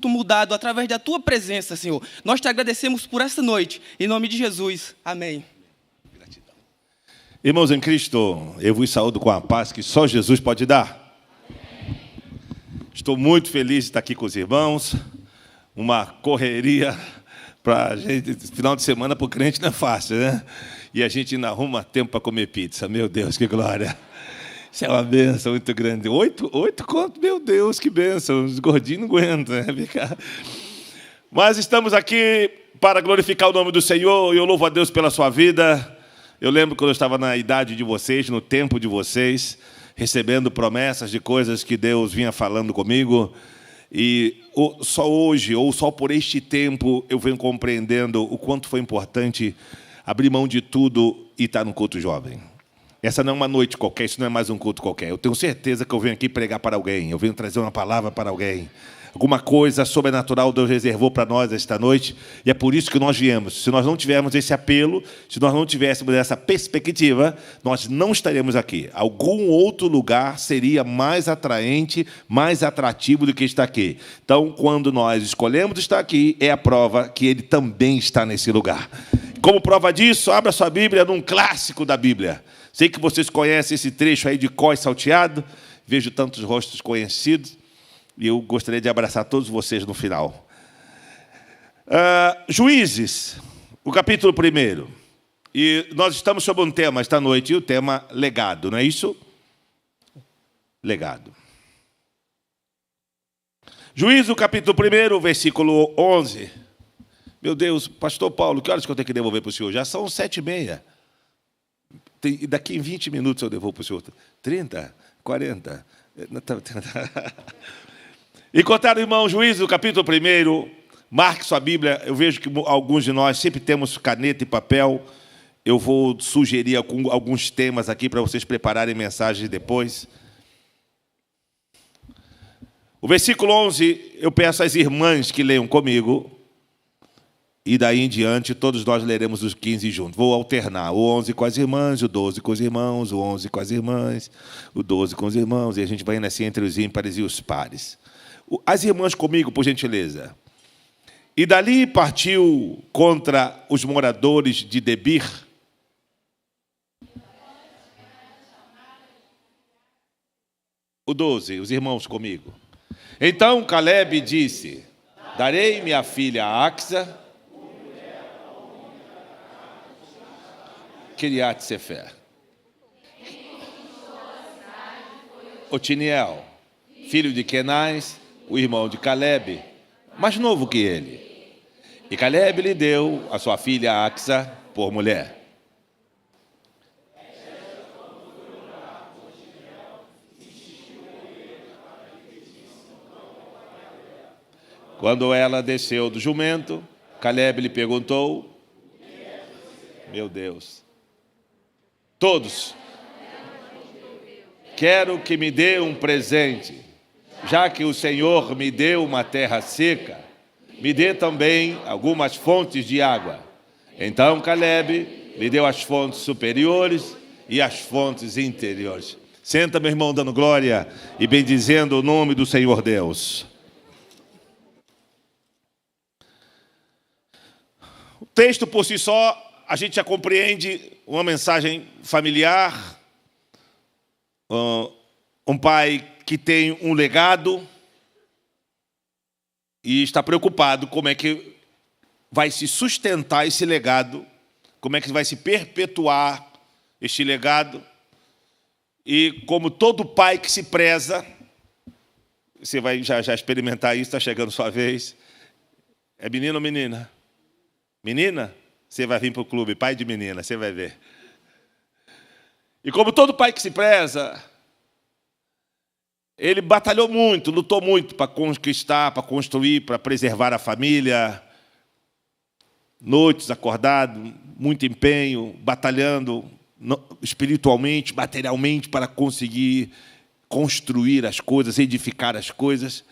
mudado através da tua presença, Senhor. Nós te agradecemos por essa noite, em nome de Jesus. Amém. Gratidão. Irmãos em Cristo, eu vos saúdo com a paz que só Jesus pode dar. Estou muito feliz de estar aqui com os irmãos. Uma correria para a gente, final de semana para o crente não é fácil, né? E a gente ainda arruma tempo para comer pizza. Meu Deus, que glória! Isso é uma bênção muito grande. 8 conto, meu Deus, que bênção. Os gordinhos não aguentam, né? Mas estamos aqui para glorificar o nome do Senhor, e eu louvo a Deus pela sua vida. Eu lembro quando eu estava na idade de vocês, no tempo de vocês, recebendo promessas de coisas que Deus vinha falando comigo. E só hoje, ou só por este tempo, eu venho compreendendo o quanto foi importante abrir mão de tudo e estar no culto jovem. Essa não é uma noite qualquer, isso não é mais um culto qualquer. Eu tenho certeza que eu venho aqui pregar para alguém, eu venho trazer uma palavra para alguém. Alguma coisa sobrenatural Deus reservou para nós esta noite, e é por isso que nós viemos. Se nós não tivermos esse apelo, se nós não tivéssemos essa perspectiva, nós não estaremos aqui. Algum outro lugar seria mais atraente, mais atrativo do que está aqui. Então, quando nós escolhemos estar aqui, é a prova que Ele também está nesse lugar. Como prova disso, abra sua Bíblia num clássico da Bíblia. Sei que vocês conhecem esse trecho aí de Có e Salteado, vejo tantos rostos conhecidos, e eu gostaria de abraçar todos vocês no final. Juízes, o capítulo 1. E nós estamos sobre um tema esta noite, e o tema legado, não é isso? Legado. Juízes, o capítulo 1, versículo 11. Meu Deus, pastor Paulo, que horas que eu tenho que devolver para o senhor? Já são 7h30. Daqui em 20 minutos eu devolvo para o senhor. 30? 40? Encontraram, irmão, Juízes, o capítulo 1. Marque sua Bíblia. Eu vejo que alguns de nós sempre temos caneta e papel. Eu vou sugerir alguns temas aqui para vocês prepararem mensagens depois. O versículo 11, eu peço às irmãs que leiam comigo. E daí em diante, todos nós leremos os 15 juntos. Vou alternar, o 11 com as irmãs, o 12 com os irmãos, o 11 com as irmãs, o 12 com os irmãos, e a gente vai indo assim entre os ímpares e os pares. As irmãs comigo, por gentileza. E dali partiu contra os moradores de Debir. O 12, os irmãos comigo. Então Caleb disse: darei minha filha a Axa, Kiriat Sefer. Otiniel, filho de Kenaz, o irmão de Caleb, mais novo que ele. E Caleb lhe deu a sua filha Axa por mulher. Quando ela desceu do jumento, Caleb lhe perguntou: meu Deus, todos, quero que me dê um presente, já que o Senhor me deu uma terra seca, me dê também algumas fontes de água. Então Caleb lhe deu as fontes superiores e as fontes interiores. Senta, meu irmão, dando glória e bendizendo o nome do Senhor Deus. O texto por si só, a gente já compreende uma mensagem familiar, um pai que tem um legado e está preocupado como é que vai se sustentar esse legado, como é que vai se perpetuar este legado. E como todo pai que se preza, você vai já experimentar isso, está chegando sua vez. É menino ou menina? Menina? Você vai vir para o clube, pai de menina, você vai ver. E como todo pai que se preza, ele batalhou muito, lutou muito para conquistar, para construir, para preservar a família. Noites acordado, muito empenho, batalhando espiritualmente, materialmente, para conseguir construir as coisas, edificar as coisas.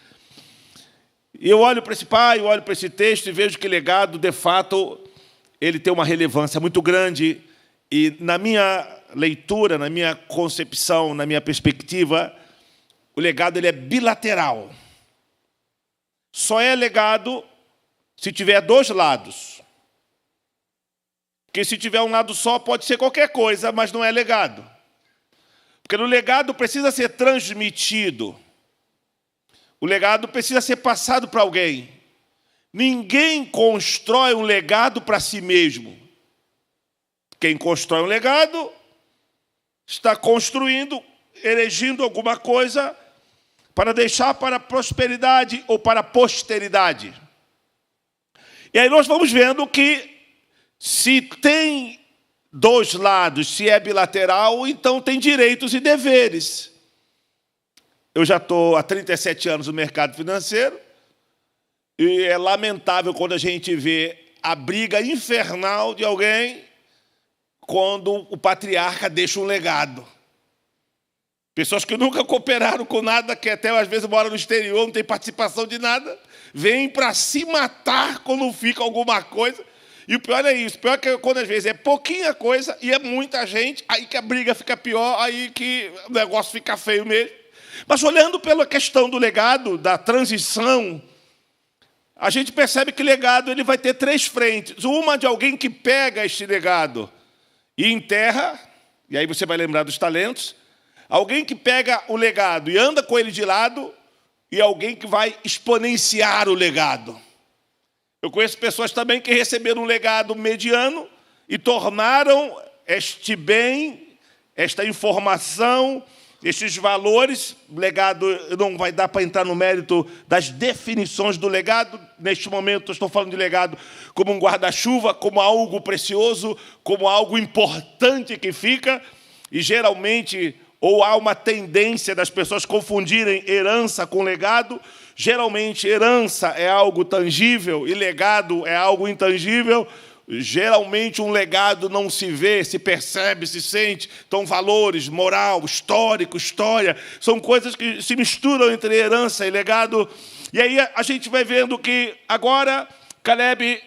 E eu olho para esse pai, eu olho para esse texto e vejo que legado, de fato, ele tem uma relevância muito grande. E na minha leitura, na minha concepção, na minha perspectiva, o legado ele é bilateral. só é legado se tiver dois lados. Porque se tiver um lado só, pode ser qualquer coisa, mas não é legado. Porque o legado precisa ser transmitido. O legado precisa ser passado para alguém. Ninguém constrói um legado para si mesmo. Quem constrói um legado está construindo, erigindo alguma coisa para deixar para a prosperidade ou para a posteridade. E aí nós vamos vendo que se tem dois lados, se é bilateral, então tem direitos e deveres. Eu já estou há 37 anos no mercado financeiro e é lamentável quando a gente vê a briga infernal de alguém quando o patriarca deixa um legado. Pessoas que nunca cooperaram com nada, que até às vezes moram no exterior, não tem participação de nada, vêm para se matar quando fica alguma coisa. E o pior é isso. O pior é que quando às vezes é pouquinha coisa e é muita gente, aí que a briga fica pior, aí que o negócio fica feio mesmo. Mas olhando pela questão do legado, da transição, a gente percebe que legado ele vai ter três frentes. Uma de alguém que pega este legado e enterra, e aí você vai lembrar dos talentos. Alguém que pega o legado e anda com ele de lado, e alguém que vai exponenciar o legado. Eu conheço pessoas também que receberam um legado mediano e tornaram este bem, esta informação, estes valores. O legado não vai dar para entrar no mérito das definições do legado. Neste momento eu estou falando de legado como um guarda-chuva, como algo precioso, como algo importante que fica. E geralmente, ou há uma tendência das pessoas confundirem herança com legado. Geralmente, herança é algo tangível e legado é algo intangível. Geralmente, um legado não se vê, se percebe, se sente. Então, valores, moral, histórico, história, são coisas que se misturam entre herança e legado. E aí a gente vai vendo que agora Caleb,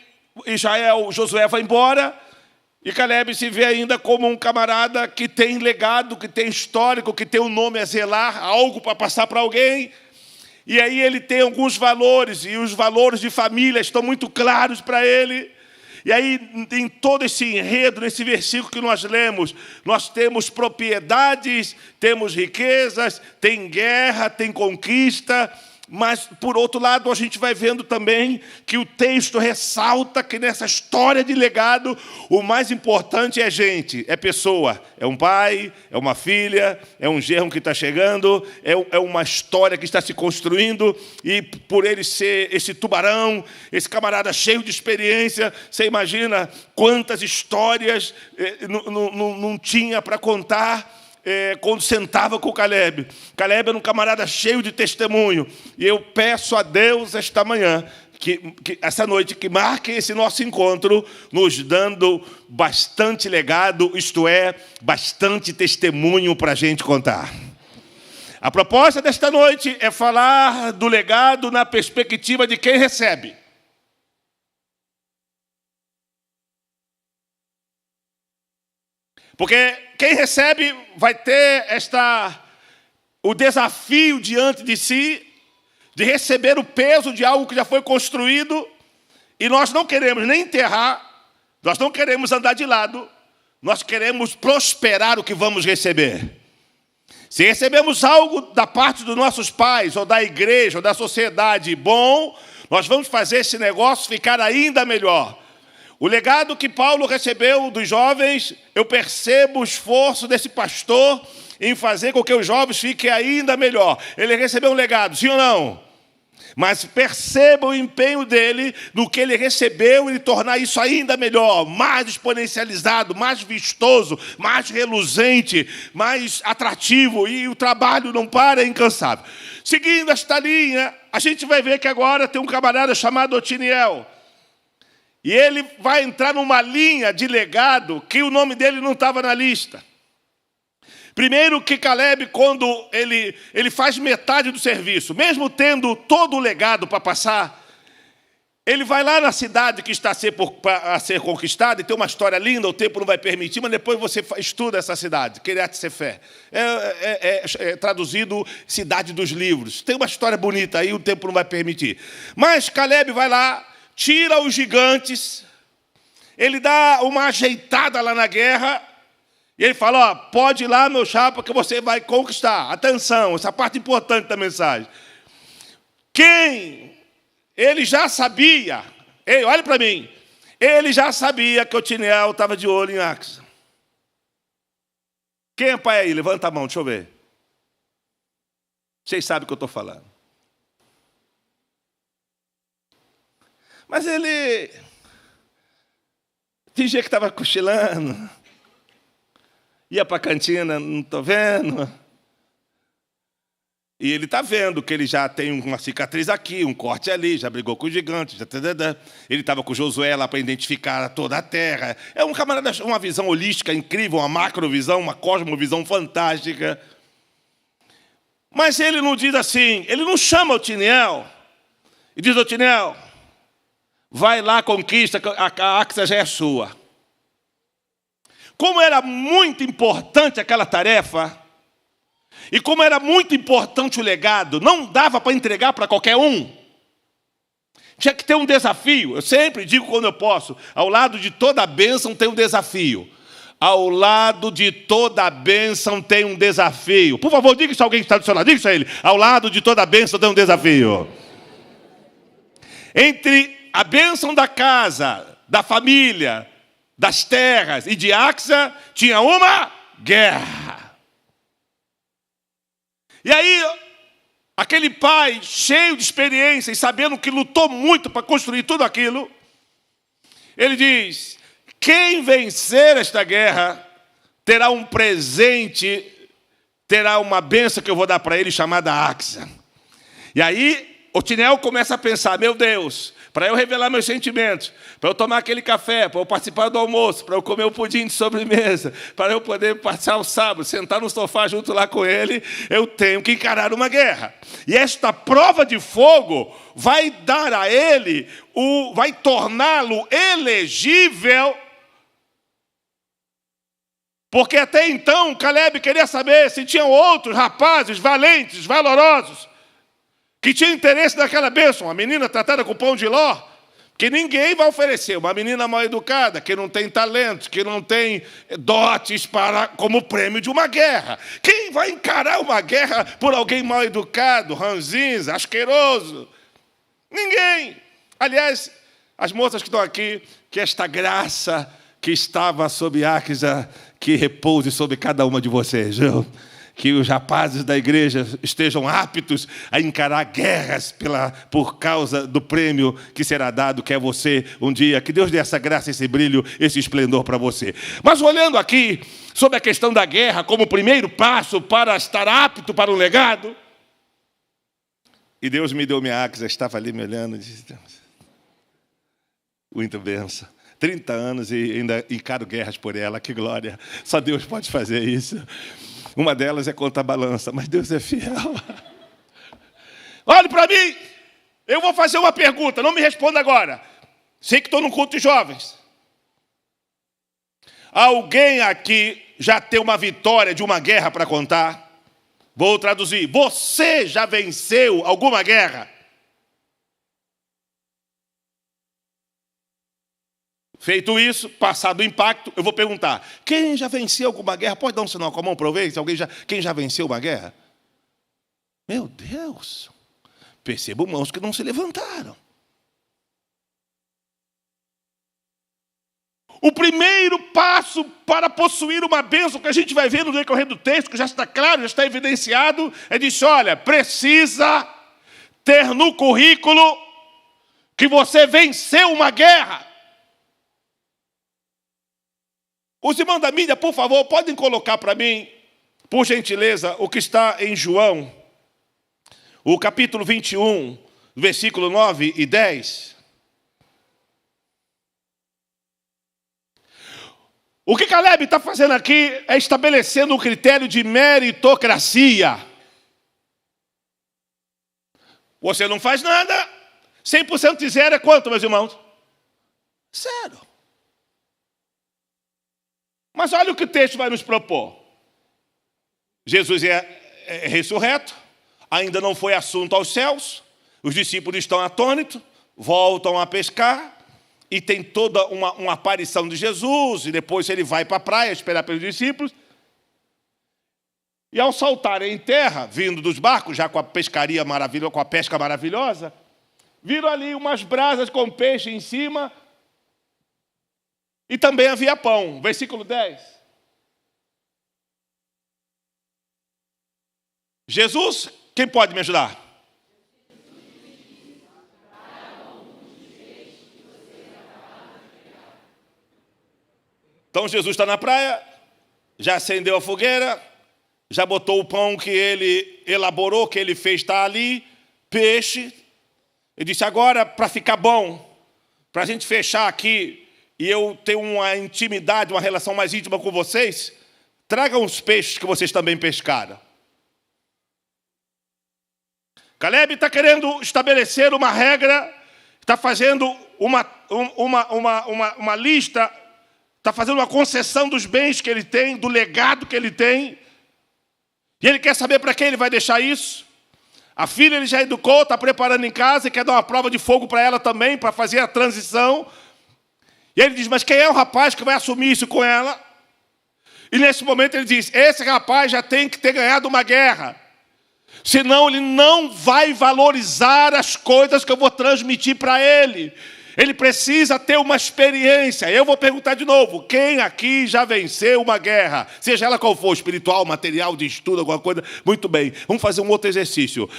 Israel, Josué vai embora, e Caleb se vê ainda como um camarada que tem legado, que tem histórico, que tem um nome a zelar, algo para passar para alguém. E aí ele tem alguns valores, e os valores de família estão muito claros para ele. E aí, em todo esse enredo, nesse versículo que nós lemos, nós temos propriedades, temos riquezas, tem guerra, tem conquista. Mas, por outro lado, a gente vai vendo também que o texto ressalta que nessa história de legado, o mais importante é gente, é pessoa. É um pai, é uma filha, é um genro que está chegando, é uma história que está se construindo. E por ele ser esse tubarão, esse camarada cheio de experiência, você imagina quantas histórias não tinha para contar. Quando sentava com o Caleb. Caleb era um camarada cheio de testemunho. E eu peço a Deus esta manhã, que essa noite, que marque esse nosso encontro, nos dando bastante legado, isto é, bastante testemunho para a gente contar. A proposta desta noite é falar do legado na perspectiva de quem recebe. Porque quem recebe vai ter o desafio diante de si de receber o peso de algo que já foi construído, e nós não queremos nem enterrar, nós não queremos andar de lado, nós queremos prosperar o que vamos receber. Se recebemos algo da parte dos nossos pais, ou da igreja, ou da sociedade bom, nós vamos fazer esse negócio ficar ainda melhor. O legado que Paulo recebeu dos jovens, eu percebo o esforço desse pastor em fazer com que os jovens fiquem ainda melhor. Ele recebeu um legado, sim ou não? Mas perceba o empenho dele no que ele recebeu e tornar isso ainda melhor, mais exponencializado, mais vistoso, mais reluzente, mais atrativo. E o trabalho não para, é incansável. Seguindo esta linha, a gente vai ver que agora tem um camarada chamado Otiniel. E ele vai entrar numa linha de legado que o nome dele não estava na lista. Primeiro que Caleb, quando ele faz metade do serviço, mesmo tendo todo o legado para passar, Ele vai lá na cidade que está a ser conquistada, e tem uma história linda, o tempo não vai permitir, mas depois você estuda essa cidade, Kiriat Sefer. É traduzido Cidade dos Livros. Tem uma história bonita aí, o tempo não vai permitir. Mas Caleb vai lá, tira os gigantes, ele dá uma ajeitada lá na guerra, e ele fala, pode ir lá, meu chapa, que você vai conquistar. Atenção, essa parte importante da mensagem. Ele já sabia, olha para mim, ele já sabia que Otiniel estava de olho em Axa. Quem é pai aí? Levanta a mão, deixa eu ver. Vocês sabem o que eu estou falando. Mas ele fingia que estava cochilando, ia para a cantina, não estou vendo. E ele está vendo que ele já tem uma cicatriz aqui, um corte ali, já brigou com o gigante. Ele estava com Josué lá para identificar toda a terra. É um camarada, uma visão holística incrível, uma macrovisão, uma cosmovisão fantástica. Mas ele não diz assim, ele não chama Otiniel e diz, Otiniel, vai lá, conquista, a Axa já é sua. Como era muito importante aquela tarefa, e como era muito importante o legado, não dava para entregar para qualquer um. Tinha que ter um desafio. Eu sempre digo quando eu posso, ao lado de toda a bênção tem um desafio. Ao lado de toda a bênção tem um desafio. Por favor, diga isso a alguém que está do seu lado. Diga isso a ele. Ao lado de toda a bênção tem um desafio. Entre a bênção da casa, da família, das terras e de Axa, tinha uma guerra. E aí, aquele pai, cheio de experiência e sabendo que lutou muito para construir tudo aquilo, ele diz, quem vencer esta guerra terá um presente, terá uma bênção que eu vou dar para ele chamada Axa. E aí, Otiniel começa a pensar, meu Deus, para eu revelar meus sentimentos, para eu tomar aquele café, para eu participar do almoço, para eu comer o pudim de sobremesa, para eu poder passar o sábado, sentar no sofá junto lá com ele, eu tenho que encarar uma guerra. E esta prova de fogo vai dar a ele, vai torná-lo elegível, porque até então Caleb queria saber se tinham outros rapazes valentes, valorosos, que tinha interesse naquela bênção, uma menina tratada com pão de ló, que ninguém vai oferecer, uma menina mal educada, que não tem talentos, que não tem dotes como prêmio de uma guerra. Quem vai encarar uma guerra por alguém mal educado, ranzinza, asqueroso? Ninguém. Aliás, as moças que estão aqui, que esta graça que estava sobre Axa, que repouse sobre cada uma de vocês, viu? Que os rapazes da igreja estejam aptos a encarar guerras por causa do prêmio que será dado, que é você um dia. Que Deus dê essa graça, esse brilho, esse esplendor para você. Mas olhando aqui sobre a questão da guerra como primeiro passo para estar apto para um legado, e Deus me deu minha Axa, estava ali me olhando e disse, muito benção. 30 anos e ainda encaro guerras por ela, que glória. Só Deus pode fazer isso. Uma delas é contra a balança, mas Deus é fiel. Olhe para mim, eu vou fazer uma pergunta, não me responda agora. Sei que estou num culto de jovens. Alguém aqui já tem uma vitória de uma guerra para contar? Vou traduzir. Você já venceu alguma guerra? Feito isso, passado o impacto, eu vou perguntar, quem já venceu alguma guerra? Pode dar um sinal com a mão para eu ver quem já venceu uma guerra? Meu Deus, percebo mãos que não se levantaram. O primeiro passo para possuir uma bênção que a gente vai ver no decorrer do texto, que já está claro, já está evidenciado, é disso, olha, precisa ter no currículo que você venceu uma guerra. Os irmãos da mídia, por favor, podem colocar para mim, por gentileza, o que está em João, o capítulo 21, versículo 9 e 10. O que Caleb está fazendo aqui é estabelecendo um critério de meritocracia. Você não faz nada, 100% de zero é quanto, meus irmãos? Zero. Mas olha o que o texto vai nos propor. Jesus é ressurreto, ainda não foi assunto aos céus, os discípulos estão atônitos, voltam a pescar, e tem toda uma aparição de Jesus, e depois ele vai para a praia esperar pelos discípulos. E ao saltarem em terra, vindo dos barcos, já com a pescaria maravilhosa, com a pesca maravilhosa, viram ali umas brasas com peixe em cima, e também havia pão. Versículo 10. Jesus, quem pode me ajudar? Então Jesus está na praia, já acendeu a fogueira, já botou o pão que ele elaborou, que ele fez, está ali, peixe. Ele disse, agora, para ficar bom, para a gente fechar aqui, e eu ter uma intimidade, uma relação mais íntima com vocês, tragam os peixes que vocês também pescaram. Caleb está querendo estabelecer uma regra, está fazendo uma lista, está fazendo uma concessão dos bens que ele tem, do legado que ele tem. E ele quer saber para quem ele vai deixar isso. A filha ele já educou, está preparando em casa e quer dar uma prova de fogo para ela também, para fazer a transição. E ele diz, mas quem é o rapaz que vai assumir isso com ela? E nesse momento ele diz, esse rapaz já tem que ter ganhado uma guerra. Senão ele não vai valorizar as coisas que eu vou transmitir para ele. Ele precisa ter uma experiência. Eu vou perguntar de novo, quem aqui já venceu uma guerra? Seja ela qual for, espiritual, material, de estudo, alguma coisa. Muito bem, vamos fazer um outro exercício.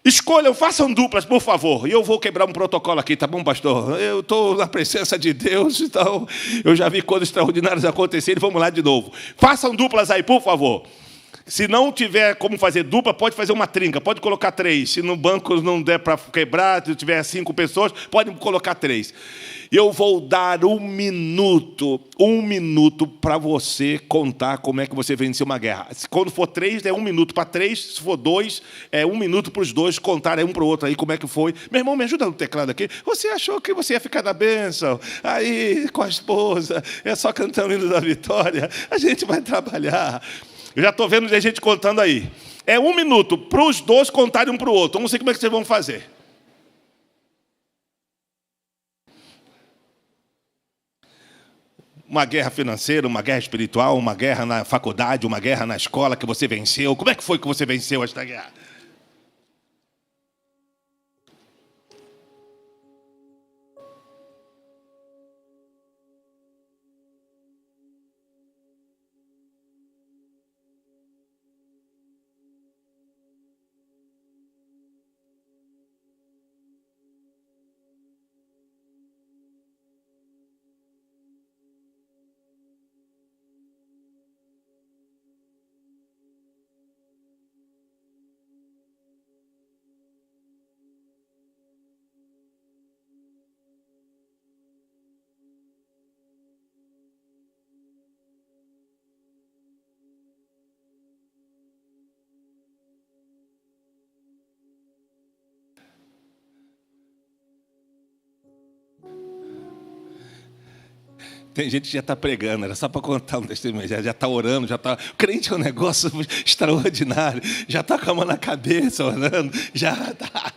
Escolham, façam duplas, por favor. E eu vou quebrar um protocolo aqui, tá bom, pastor? Eu estou na presença de Deus, então eu já vi coisas extraordinárias acontecerem. Vamos lá de novo. Façam duplas aí, por favor. Se não tiver como fazer dupla, pode fazer uma trinca, pode colocar 3. Se no banco não der para quebrar, se tiver 5 pessoas, pode colocar 3. Eu vou dar um minuto para você contar como é que você venceu uma guerra. Quando for 3, é 1 minuto para 3. Se for 2, é 1 minuto para os 2 contarem um para o outro aí como é que foi. Meu irmão, me ajuda no teclado aqui. Você achou que você ia ficar na bênção? Aí, com a esposa, é só cantando o hino da vitória. A gente vai trabalhar. Eu já estou vendo a gente contando aí. É 1 minuto para os 2 contarem um para o outro. Não sei como é que vocês vão fazer. Uma guerra financeira, uma guerra espiritual, uma guerra na faculdade, uma guerra na escola que você venceu. Como é que foi que você venceu esta guerra? Tem gente que já está pregando, era só para contar um testemunho, já está orando, já está... O crente é um negócio extraordinário, já está com a mão na cabeça, orando, já está...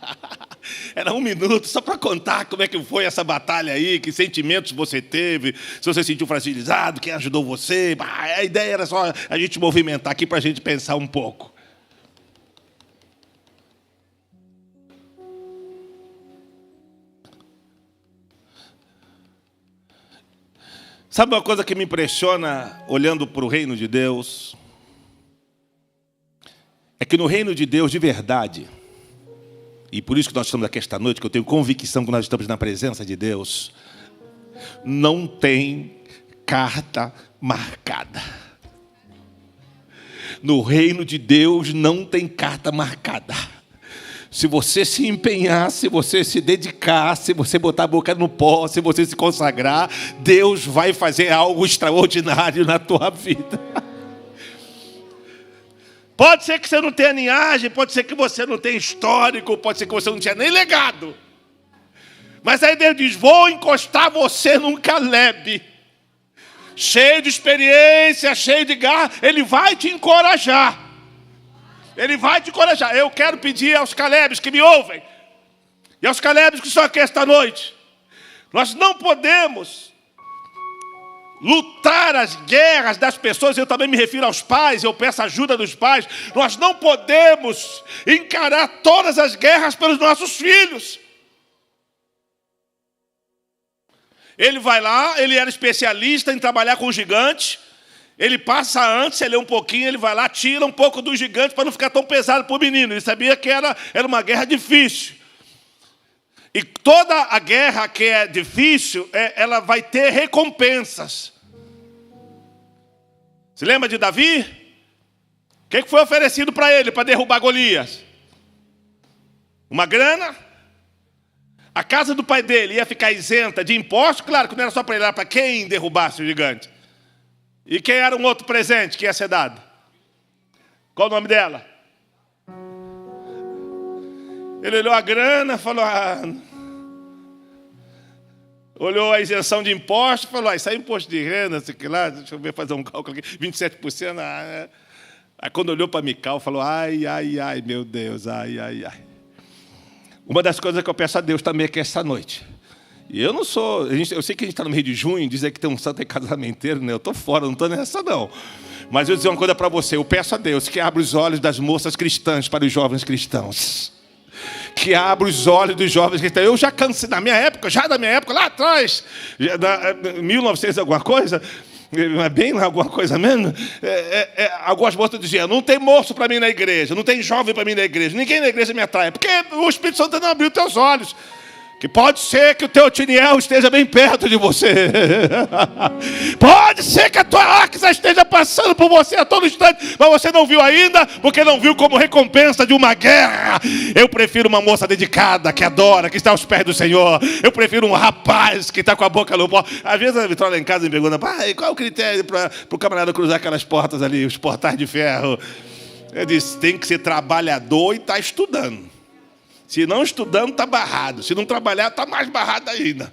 Era 1 minuto só para contar como é que foi essa batalha aí, que sentimentos você teve, se você se sentiu fragilizado, quem ajudou você. A ideia era só a gente movimentar aqui para a gente pensar um pouco. Sabe uma coisa que me impressiona olhando para o reino de Deus? É que no reino de Deus, de verdade, e por isso que nós estamos aqui esta noite, que eu tenho convicção que nós estamos na presença de Deus, não tem carta marcada. No reino de Deus não tem carta marcada. Se você se empenhar, se você se dedicar, se você botar a boca no pó, se você se consagrar, Deus vai fazer algo extraordinário na tua vida. Pode ser que você não tenha linhagem, pode ser que você não tenha histórico, pode ser que você não tenha nem legado. Mas aí Deus diz, vou encostar você num Caleb. Cheio de experiência, cheio de garra. Ele vai te encorajar. Ele vai te encorajar. Eu quero pedir aos Calebs que me ouvem. E aos Calebs que estão aqui esta noite. Nós não podemos lutar as guerras das pessoas. Eu também me refiro aos pais. Eu peço ajuda dos pais. Nós não podemos encarar todas as guerras pelos nossos filhos. Ele vai lá, ele era especialista em trabalhar com gigantes. Ele passa antes, ele lê um pouquinho, ele vai lá, tira um pouco dos gigantes para não ficar tão pesado para o menino. Ele sabia que era uma guerra difícil. E toda a guerra que é difícil, ela vai ter recompensas. Se lembra de Davi? O que foi oferecido para ele, para derrubar Golias? Uma grana? A casa do pai dele ia ficar isenta de impostos? Claro que não era só para ele, era para quem derrubasse o gigante. E quem era um outro presente que ia ser dado? Qual o nome dela? Ele olhou a grana, falou... olhou a isenção de impostos, falou... isso aí é imposto de renda, sei lá, deixa eu ver, fazer um cálculo aqui, 27%. Aí quando olhou para Mical, falou... ai, meu Deus, ai. Uma das coisas que eu peço a Deus também é que essa noite... E eu não sou... eu sei que a gente está no mês de junho, dizer que tem um santo em casamenteiro, né? Eu estou fora, não estou nessa não. Mas eu vou dizer uma coisa para você. Eu peço a Deus que abra os olhos das moças cristãs para os jovens cristãos. Que abra os olhos dos jovens cristãos. Eu já cansei, da minha época, lá atrás, 1900 alguma coisa... bem alguma coisa mesmo, algumas moças diziam, não tem moço para mim na igreja, não tem jovem para mim na igreja, ninguém na igreja me atrai, porque o Espírito Santo não abriu teus olhos, que pode ser que o teu Otiniel esteja bem perto de você, pode ser que a tua Axa esteja passando por você a todo instante, mas você não viu ainda, porque não viu como recompensa de uma guerra. Eu prefiro uma moça dedicada, que adora, que está aos pés do Senhor. Eu prefiro um rapaz que está com a boca no pó. Às vezes a Vitória lá em casa me pergunta, pai, qual é o critério para o camarada cruzar aquelas portas ali, os portais de ferro? Eu disse, tem que ser trabalhador e estar estudando. Se não estudando, está barrado. Se não trabalhar, está mais barrado ainda.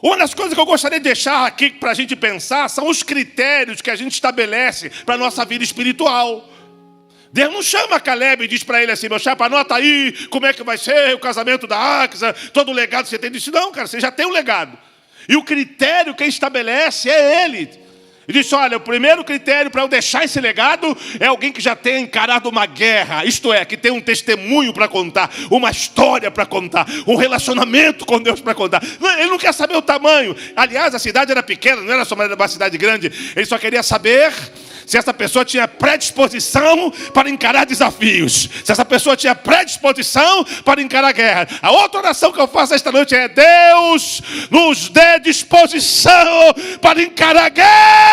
Uma das coisas que eu gostaria de deixar aqui para a gente pensar são os critérios que a gente estabelece para a nossa vida espiritual. Deus não chama Caleb e diz para ele assim, meu chapa, anota aí como é que vai ser o casamento da Axa, todo o legado que você tem. Ele disse, não, cara, você já tem um legado. E o critério que estabelece é ele. Ele disse, olha, o primeiro critério para eu deixar esse legado é alguém que já tenha encarado uma guerra. Isto é, que tem um testemunho para contar, uma história para contar, um relacionamento com Deus para contar. Ele não quer saber o tamanho. Aliás, a cidade era pequena, não era só uma cidade grande. Ele só queria saber se essa pessoa tinha predisposição para encarar desafios. Se essa pessoa tinha predisposição para encarar a guerra. A outra oração que eu faço esta noite é, Deus nos dê disposição para encarar a guerra.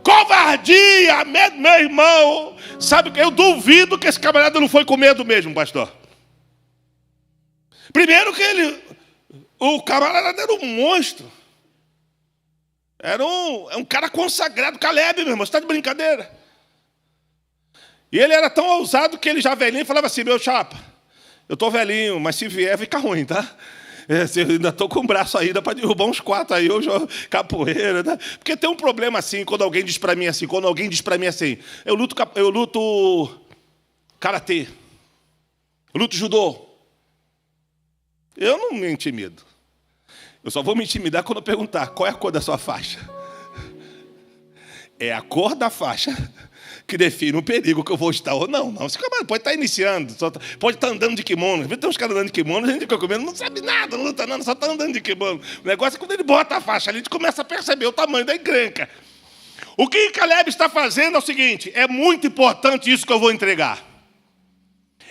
Covardia, medo, meu irmão. Sabe que eu duvido que esse camarada não foi com medo mesmo, pastor. Primeiro que o camarada era um monstro. Era um cara consagrado, Caleb, meu irmão, você está de brincadeira. E ele era tão ousado que ele já velhinho falava assim, meu chapa, eu estou velhinho, mas se vier fica ruim, tá? Eu ainda estou com o braço ainda para derrubar uns 4 aí, eu jogo capoeira, tá? Porque tem um problema assim, quando alguém diz para mim assim, eu luto karatê, eu luto judô. Eu não me intimido. Eu só vou me intimidar quando eu perguntar qual é a cor da sua faixa. É a cor da faixa que define o perigo que eu vou estar ou não. Você pode estar iniciando, pode estar andando de kimono. Tem uns caras andando de kimono, a gente fica comendo, não sabe nada, não luta nada, só está andando de kimono. O negócio é quando ele bota a faixa, a gente começa a perceber o tamanho da encrenca. O que Caleb está fazendo é o seguinte, é muito importante isso que eu vou entregar.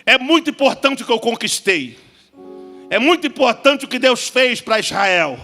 É muito importante o que eu conquistei. É muito importante o que Deus fez para Israel.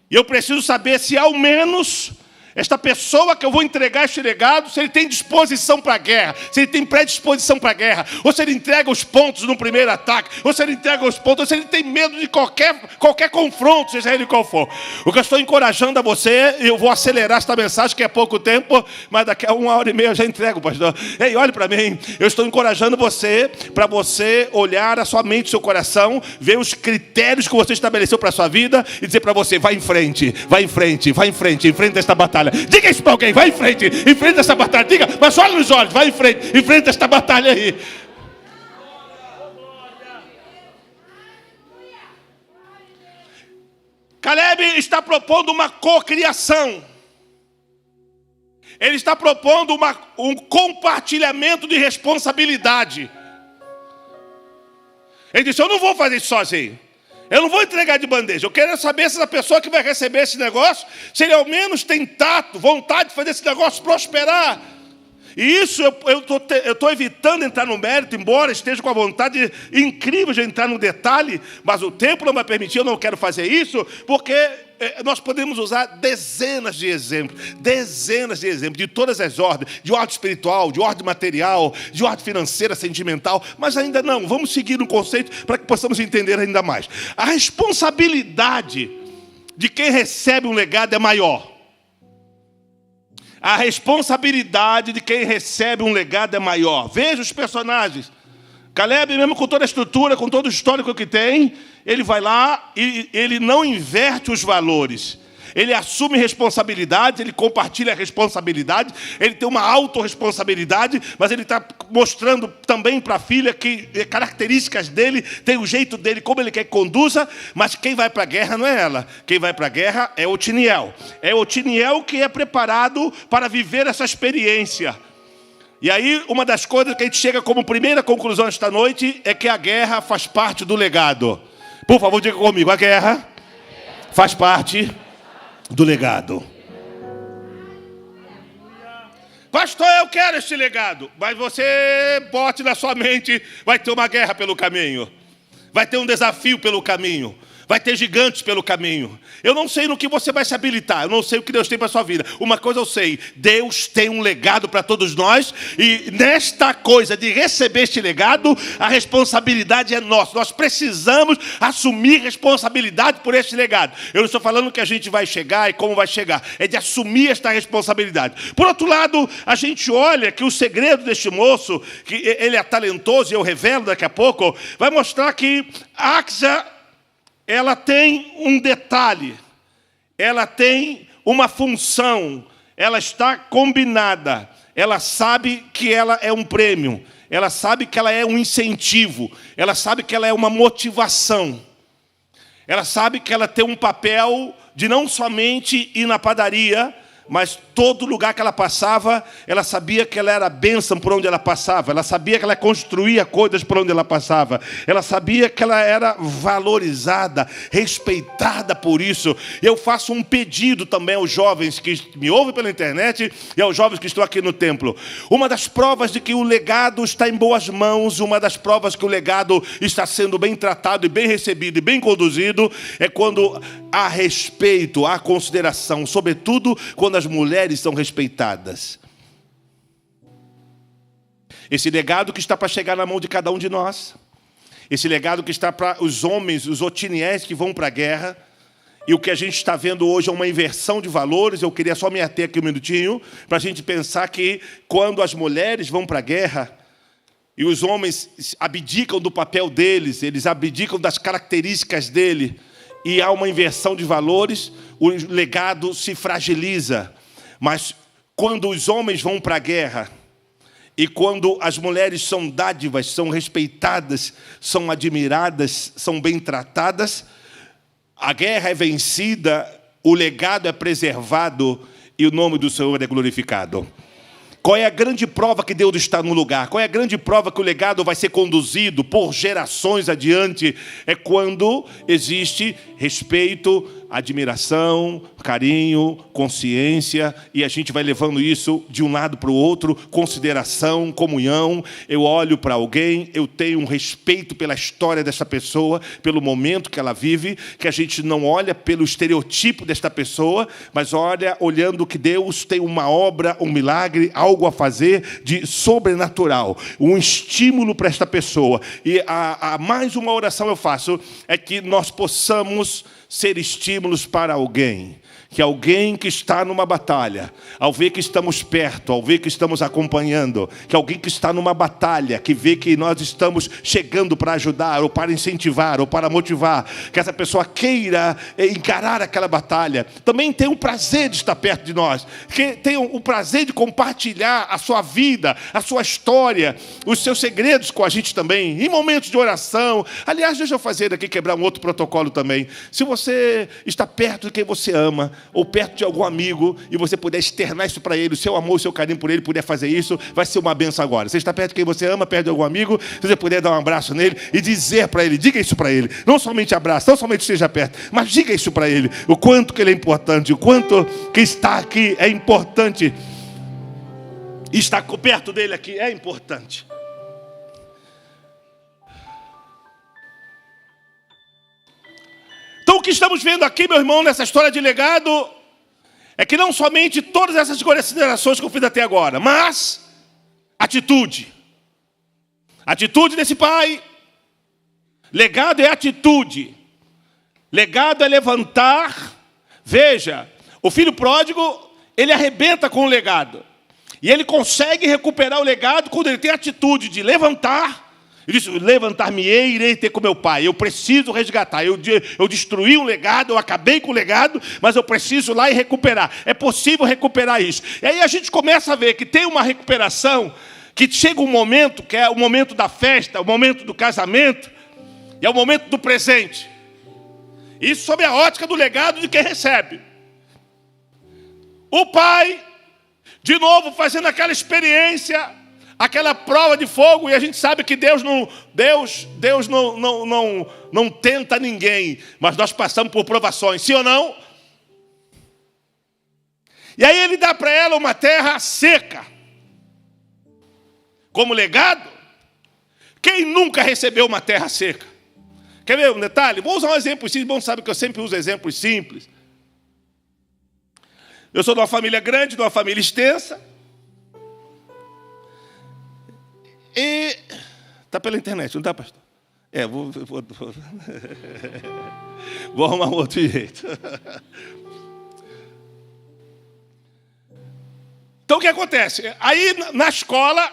E eu preciso saber se ao menos Esta pessoa que eu vou entregar este legado, se ele tem disposição para a guerra, se ele tem predisposição para a guerra, ou se ele entrega os pontos no primeiro ataque, ou se ele entrega os pontos, ou se ele tem medo de qualquer confronto, seja ele qual for. O que eu estou encorajando a você, eu vou acelerar esta mensagem, que é pouco tempo, mas daqui a 1h30 eu já entrego, pastor. Ei, olhe para mim, eu estou encorajando você, para você olhar a sua mente, o seu coração, ver os critérios que você estabeleceu para a sua vida, e dizer para você, vai em frente, vai em frente, vai em frente, enfrenta esta batalha. Diga isso para alguém, vai em frente, enfrenta essa batalha. Diga, mas olha nos olhos, vai em frente, enfrenta esta batalha aí. Caleb está propondo uma cocriação. Ele está propondo um compartilhamento de responsabilidade. Ele disse, eu não vou fazer isso sozinho. Eu não vou entregar de bandeja. Eu quero saber se a pessoa que vai receber esse negócio, se ele ao menos tem tato, vontade de fazer esse negócio prosperar. E isso eu estou evitando entrar no mérito, embora esteja com a vontade incrível de entrar no detalhe, mas o tempo não vai permitir, eu não quero fazer isso, porque nós podemos usar dezenas de exemplos, de todas as ordens, de ordem espiritual, de ordem material, de ordem financeira, sentimental, mas ainda não, vamos seguir um conceito para que possamos entender ainda mais. A responsabilidade de quem recebe um legado é maior. A responsabilidade de quem recebe um legado é maior. Veja os personagens. Caleb, mesmo com toda a estrutura, com todo o histórico que tem, ele vai lá e ele não inverte os valores. Ele assume responsabilidade, ele compartilha a responsabilidade, ele tem uma autorresponsabilidade, mas ele está mostrando também para a filha que características dele, tem o jeito dele, como ele quer que conduza, mas quem vai para a guerra não é ela. Quem vai para a guerra é Otiniel. É Otiniel que é preparado para viver essa experiência. E aí, uma das coisas que a gente chega como primeira conclusão esta noite é que a guerra faz parte do legado. Por favor, diga comigo, a guerra faz parte do legado. Pastor, eu quero este legado. Mas você bote na sua mente, vai ter uma guerra pelo caminho. Vai ter um desafio pelo caminho. Vai ter gigantes pelo caminho. Eu não sei no que você vai se habilitar. Eu não sei o que Deus tem para a sua vida. Uma coisa eu sei. Deus tem um legado para todos nós. E nesta coisa de receber este legado, a responsabilidade é nossa. Nós precisamos assumir responsabilidade por este legado. Eu não estou falando que a gente vai chegar e como vai chegar. É de assumir esta responsabilidade. Por outro lado, a gente olha que o segredo deste moço, que ele é talentoso, e eu revelo daqui a pouco, vai mostrar que Axa, ela tem um detalhe, ela tem uma função, ela está combinada, ela sabe que ela é um prêmio, ela sabe que ela é um incentivo, ela sabe que ela é uma motivação, ela sabe que ela tem um papel de não somente ir na padaria, mas todo lugar que ela passava, ela sabia que ela era bênção por onde ela passava. Ela sabia que ela construía coisas por onde ela passava. Ela sabia que ela era valorizada, respeitada por isso. E eu faço um pedido também aos jovens que me ouvem pela internet e aos jovens que estão aqui no templo. Uma das provas de que o legado está em boas mãos, uma das provas que o legado está sendo bem tratado e bem recebido e bem conduzido, é quando há respeito, há consideração, sobretudo quando as mulheres são respeitadas. Esse legado que está para chegar na mão de cada um de nós, esse legado que está para os homens, os otiniés que vão para a guerra, e o que a gente está vendo hoje é uma inversão de valores. Eu queria só me ater aqui um minutinho, para a gente pensar que quando as mulheres vão para a guerra, e os homens abdicam do papel deles, eles abdicam das características dele, e há uma inversão de valores, o legado se fragiliza. Mas quando os homens vão para a guerra, e quando as mulheres são dádivas, são respeitadas, são admiradas, são bem tratadas, a guerra é vencida, o legado é preservado e o nome do Senhor é glorificado. Qual é a grande prova que Deus está no lugar? Qual é a grande prova que o legado vai ser conduzido por gerações adiante? É quando existe respeito, admiração, carinho, consciência, e a gente vai levando isso de um lado para o outro, consideração, comunhão. Eu olho para alguém, eu tenho um respeito pela história dessa pessoa, pelo momento que ela vive, que a gente não olha pelo estereotipo desta pessoa, mas olha olhando que Deus tem uma obra, um milagre, algo a fazer de sobrenatural, um estímulo para esta pessoa. E a mais uma oração eu faço, é que nós possamos ser estímulos para alguém. Que alguém que está numa batalha, ao ver que estamos perto, ao ver que estamos acompanhando, que alguém que está numa batalha, que vê que nós estamos chegando para ajudar, ou para incentivar, ou para motivar, que essa pessoa queira encarar aquela batalha, também tem o prazer de estar perto de nós, que tem o prazer de compartilhar a sua vida, a sua história, os seus segredos com a gente também, em momentos de oração. Aliás, deixa eu fazer aqui, quebrar um outro protocolo também. Se você está perto de quem você ama, ou perto de algum amigo, e você puder externar isso para ele, o seu amor, o seu carinho por ele, puder fazer isso, vai ser uma benção agora. Você está perto de quem você ama, perto de algum amigo, se você puder dar um abraço nele e dizer para ele, diga isso para ele. Não somente abraço, não somente esteja perto, mas diga isso para ele, o quanto que ele é importante, o quanto que está aqui é importante. Estar perto dele aqui é importante. Então, o que estamos vendo aqui, meu irmão, nessa história de legado, é que não somente todas essas considerações que eu fiz até agora, mas atitude. Atitude desse pai. Legado é atitude. Legado é levantar. Veja, o filho pródigo, ele arrebenta com o legado. E ele consegue recuperar o legado quando ele tem a atitude de levantar. Ele disse, levantar-me-ei, irei ter com meu pai. Eu preciso resgatar. Eu destruí um legado, eu acabei com o legado, mas eu preciso ir lá e recuperar. É possível recuperar isso. E aí a gente começa a ver que tem uma recuperação, que chega um momento, que é o momento da festa, o momento do casamento, e é o momento do presente. Isso sob a ótica do legado de quem recebe. O pai, de novo, fazendo aquela experiência, aquela prova de fogo, e a gente sabe que Deus não tenta ninguém, mas nós passamos por provações, sim ou não? E aí ele dá para ela uma terra seca, como legado. Quem nunca recebeu uma terra seca? Quer ver um detalhe? Vou usar um exemplo simples, bom, sabe que eu sempre uso exemplos simples. Eu sou de uma família grande, de uma família extensa. E está pela internet, não está, pastor? Vou arrumar um outro jeito. Então o que acontece? Aí na escola,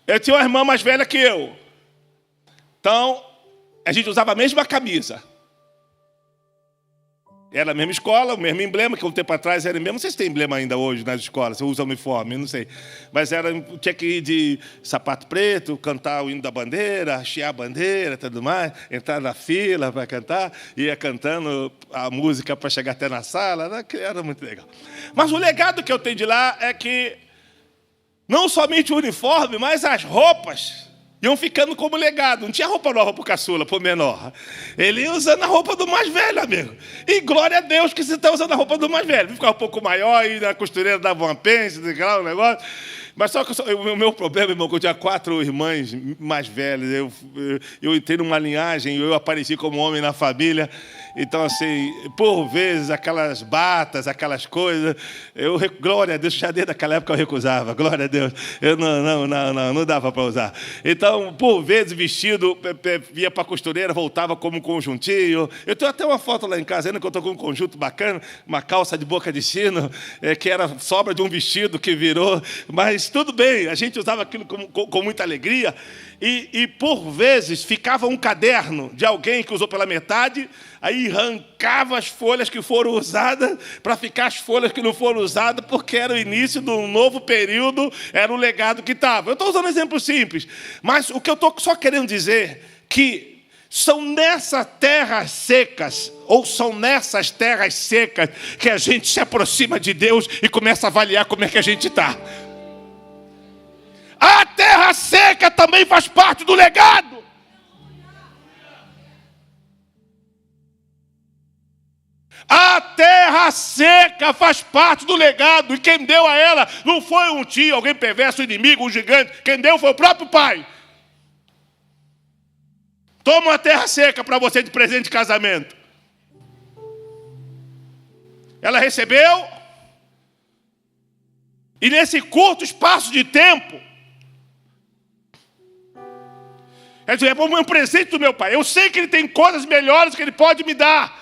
eu tinha uma irmã mais velha que eu. Então, a gente usava a mesma camisa. Era a mesma escola, o mesmo emblema, que um tempo atrás era mesmo. Não sei se tem emblema ainda hoje nas escolas, você usa uniforme, não sei. Mas tinha que ir de sapato preto, cantar o hino da bandeira, hastear a bandeira, tudo mais, entrar na fila para cantar, ia cantando a música para chegar até na sala, era muito legal. Mas o legado que eu tenho de lá é que não somente o uniforme, mas as roupas iam ficando como legado. Não tinha roupa nova para o caçula, para o menor. Ele ia usando a roupa do mais velho, amigo. E glória a Deus que você está usando a roupa do mais velho. Ficava um pouco maior, e a costureira dava uma pence, um negócio. Mas só que o meu problema, irmão, que eu tinha 4 irmãs mais velhas. Eu entrei numa linhagem, eu apareci como homem na família. Então, assim, por vezes, aquelas batas, aquelas coisas, glória a Deus, já desde aquela época eu recusava, glória a Deus, eu não dava para usar. Então, por vezes, vestido, ia para a costureira, voltava como um conjuntinho. Eu tenho até uma foto lá em casa, ainda que eu estou com um conjunto bacana, uma calça de boca de sino, que era sobra de um vestido que virou, mas tudo bem, a gente usava aquilo com muita alegria. E por vezes ficava um caderno de alguém que usou pela metade, aí arrancava as folhas que foram usadas para ficar as folhas que não foram usadas, porque era o início de um novo período, era o legado que estava. Eu estou usando um exemplo simples, mas o que eu estou só querendo dizer que são nessas terras secas, ou são nessas terras secas, que a gente se aproxima de Deus e começa a avaliar como é que a gente está. A terra seca também faz parte do legado. terra seca faz parte do legado. E quem deu a ela não foi um tio, alguém perverso, um inimigo, um gigante. Quem deu foi o próprio pai. Toma uma terra seca para você de presente de casamento. Ela recebeu. E nesse curto espaço de tempo, ela diz, é um presente do meu pai. Eu sei que ele tem coisas melhores que ele pode me dar.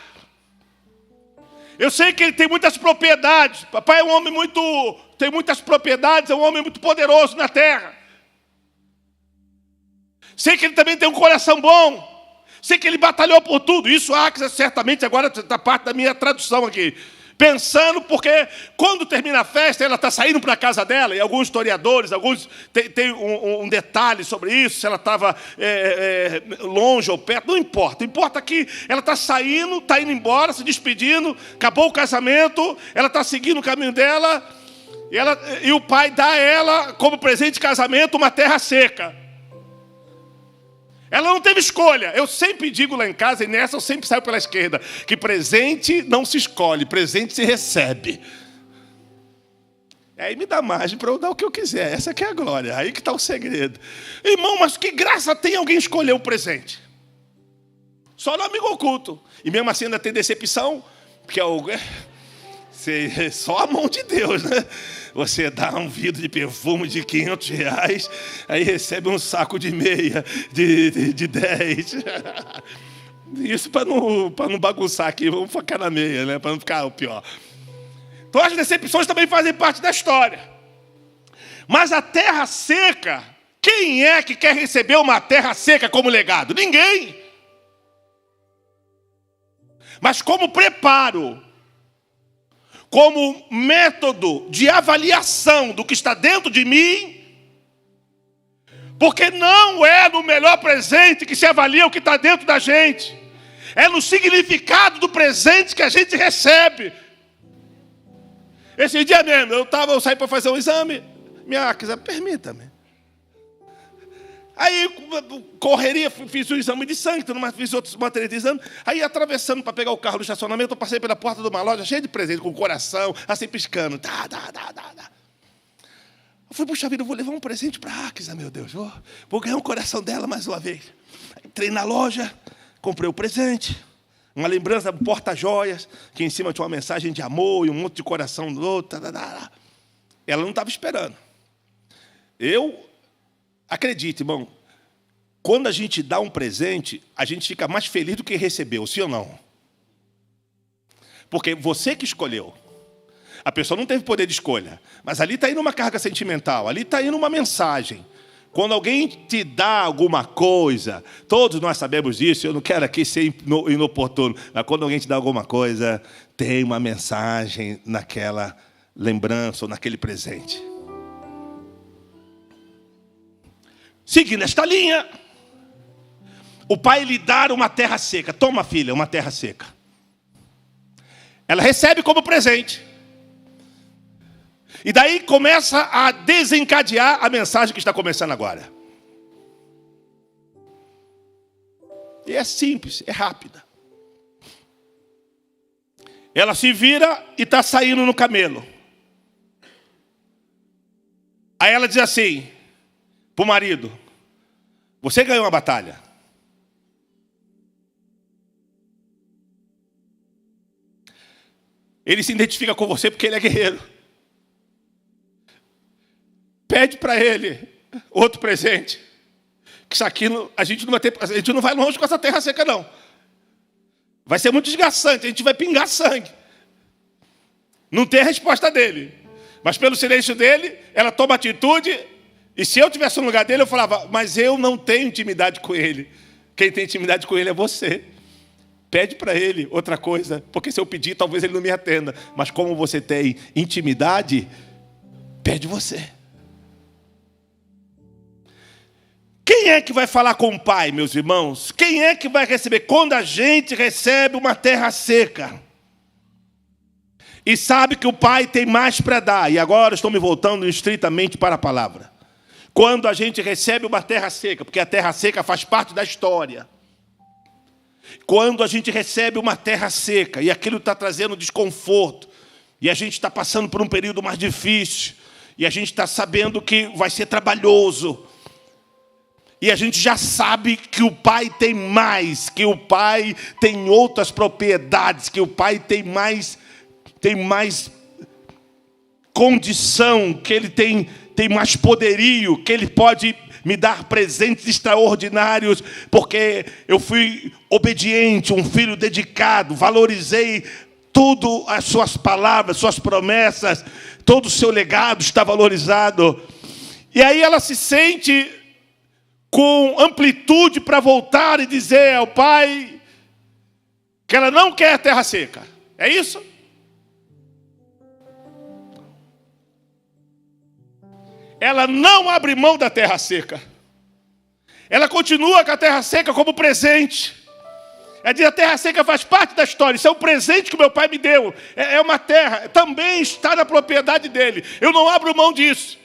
Eu sei que ele tem muitas propriedades. Papai é um homem tem muitas propriedades, é um homem muito poderoso na terra. Sei que ele também tem um coração bom. Sei que ele batalhou por tudo. Isso, certamente, agora está parte da minha tradução aqui. Pensando, porque quando termina a festa, ela está saindo para a casa dela, e alguns historiadores, tem um detalhe sobre isso, se ela estava longe ou perto, não importa. Importa que ela está saindo, está indo embora, se despedindo, acabou o casamento, ela está seguindo o caminho dela, e o pai dá a ela, como presente de casamento, uma terra seca. Ela não teve escolha. Eu sempre digo lá em casa, e nessa eu sempre saio pela esquerda, que presente não se escolhe, presente se recebe. Aí me dá margem para eu dar o que eu quiser. Essa que é a glória, aí que está o segredo. Irmão, mas que graça tem alguém escolher o presente? Só no amigo oculto. E mesmo assim ainda tem decepção, porque só a mão de Deus, né? Você dá um vidro de perfume de R$500, aí recebe um saco de meia de 10. Isso para não bagunçar aqui, vamos focar na meia, né? Para não ficar o pior. Então as decepções também fazem parte da história. Mas a terra seca, quem é que quer receber uma terra seca como legado? Ninguém. Mas como preparo, como método de avaliação do que está dentro de mim, porque não é no melhor presente que se avalia o que está dentro da gente, é no significado do presente que a gente recebe. Esse dia mesmo, eu saí para fazer um exame, permita-me. Aí, correria, fiz o exame de sangue, fiz outros materiais de exame. Aí, atravessando para pegar o carro do estacionamento, eu passei pela porta de uma loja cheia de presente, com o coração, assim, piscando. Eu falei, puxa vida, eu vou levar um presente para a Akisa, meu Deus. Vou ganhar o coração dela mais uma vez. Entrei na loja, comprei o presente. Uma lembrança do porta-joias, que em cima tinha uma mensagem de amor e um monte de coração do outro. Ela não estava esperando. Acredite, irmão, quando a gente dá um presente, a gente fica mais feliz do que recebeu, sim ou não? Porque você que escolheu. A pessoa não teve poder de escolha, mas ali está indo uma carga sentimental, ali está indo uma mensagem. Quando alguém te dá alguma coisa, todos nós sabemos disso, eu não quero aqui ser inoportuno, mas quando alguém te dá alguma coisa, tem uma mensagem naquela lembrança ou naquele presente. Seguindo esta linha, o pai lhe dá uma terra seca. Toma, filha, uma terra seca. Ela recebe como presente. E daí começa a desencadear a mensagem que está começando agora. E é simples, é rápida. Ela se vira e está saindo no camelo. Aí ela diz assim para o marido: você ganhou uma batalha. Ele se identifica com você porque ele é guerreiro. Pede para ele outro presente. Que isso aqui a gente não vai longe com essa terra seca, não. Vai ser muito desgastante, a gente vai pingar sangue. Não tem a resposta dele. Mas pelo silêncio dele, ela toma atitude. E se eu tivesse no lugar dele, eu falava, mas eu não tenho intimidade com ele. Quem tem intimidade com ele é você. Pede para ele outra coisa, porque se eu pedir, talvez ele não me atenda. Mas como você tem intimidade, pede você. Quem é que vai falar com o pai, meus irmãos? Quem é que vai receber? Quando a gente recebe uma terra seca e sabe que o pai tem mais para dar, e agora estou me voltando estritamente para a palavra. Quando a gente recebe uma terra seca, porque a terra seca faz parte da história, Quando a gente recebe uma terra seca e aquilo está trazendo desconforto, e a gente está passando por um período mais difícil, e a gente está sabendo que vai ser trabalhoso, e a gente já sabe que o Pai tem mais, que o Pai tem outras propriedades, que o Pai tem mais condição, que Ele tem mais poderio, que Ele pode me dar presentes extraordinários, porque eu fui obediente, um filho dedicado, valorizei tudo, as suas palavras, suas promessas, todo o seu legado está valorizado. E aí ela se sente com amplitude para voltar e dizer ao Pai que ela não quer terra seca. É isso? Ela não abre mão da terra seca. Ela continua com a terra seca como presente. Ela diz: a terra seca faz parte da história. Isso é um presente que meu pai me deu. É uma terra, também está na propriedade dele. Eu não abro mão disso.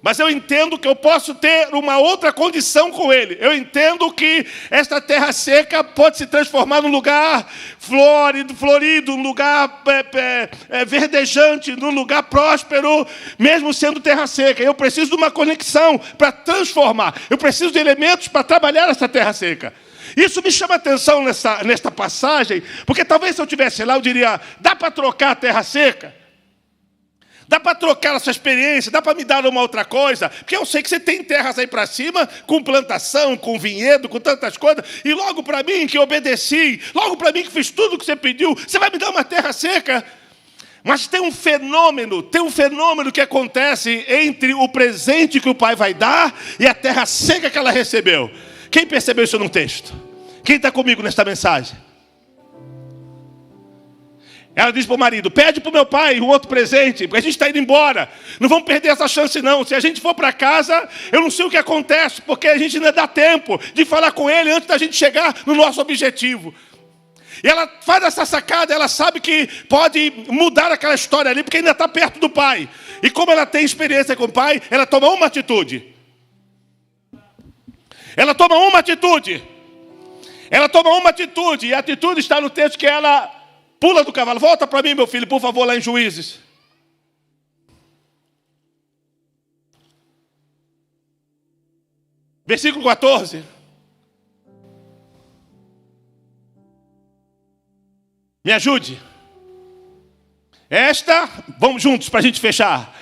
Mas eu entendo que eu posso ter uma outra condição com ele. Eu entendo que esta terra seca pode se transformar num lugar florido, num lugar verdejante, num lugar próspero, mesmo sendo terra seca. Eu preciso de uma conexão para transformar. Eu preciso de elementos para trabalhar essa terra seca. Isso me chama a atenção nesta passagem, porque talvez se eu estivesse lá, eu diria: dá para trocar a terra seca? Dá para trocar a sua experiência? Dá para me dar uma outra coisa? Porque eu sei que você tem terras aí para cima, com plantação, com vinhedo, com tantas coisas. E logo para mim que obedeci, logo para mim que fiz tudo o que você pediu, você vai me dar uma terra seca? Mas tem um fenômeno que acontece entre o presente que o Pai vai dar e a terra seca que ela recebeu. Quem percebeu isso no texto? Quem está comigo nesta mensagem? Ela diz para o marido: pede para o meu pai um outro presente, porque a gente está indo embora. Não vamos perder essa chance não. Se a gente for para casa, eu não sei o que acontece, porque a gente ainda dá tempo de falar com ele antes da gente chegar no nosso objetivo. E ela faz essa sacada, ela sabe que pode mudar aquela história ali, porque ainda está perto do pai. E como ela tem experiência com o pai, ela toma uma atitude. Ela toma uma atitude. E a atitude está no texto que ela pula do cavalo. Volta para mim, meu filho, por favor, lá em Juízes. Versículo 14. Me ajude. Vamos juntos para a gente fechar.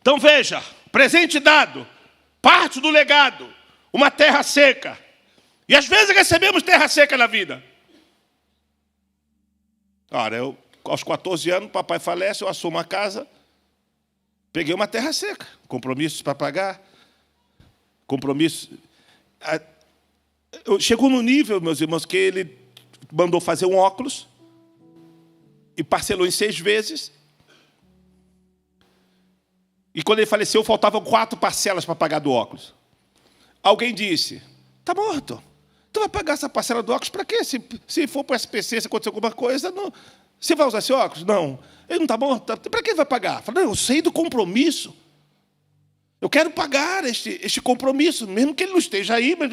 Então veja, presente dado, parte do legado, uma terra seca. E às vezes recebemos terra seca na vida. Ora, aos 14 anos, papai falece, eu assumo a casa, peguei uma terra seca, compromissos para pagar, compromissos. Chegou no nível, meus irmãos, que ele mandou fazer um óculos e parcelou em 6 vezes. E quando ele faleceu, faltavam 4 parcelas para pagar do óculos. Alguém disse: está morto. Tu vai pagar essa parcela do óculos para quê? Se for para o SPC, se acontecer alguma coisa, não. Você vai usar esse óculos? Não. Ele não está morto. Para que ele vai pagar? Falei: eu sei do compromisso. Eu quero pagar este compromisso, mesmo que ele não esteja aí. Mas